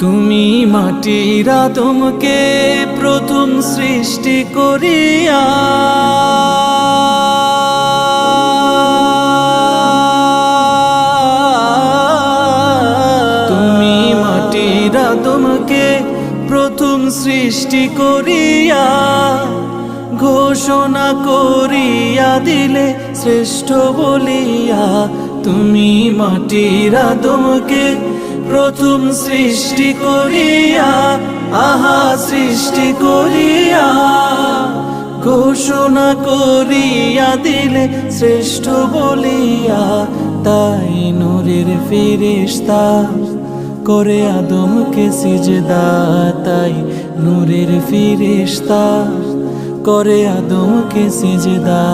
তুমি মাটির আদমকে প্রথম সৃষ্টি করিয়া তুমি মাটির আদমকে প্রথম সৃষ্টি করিয়া ঘোষণা করিয়া দিলে শ্রেষ্ঠ বলিয়া। তুমি মাটির আদমকে প্রথম সৃষ্টি করিয়া আহা সৃষ্টি করিয়া ঘোষণা করিয়া দিলে শ্রেষ্ঠ বলিয়া। তাই নূরের ফেরেশতা করে আদমকে সিজদা, তাই নূরের ফেরেশতা করে আদমকে সিজদা।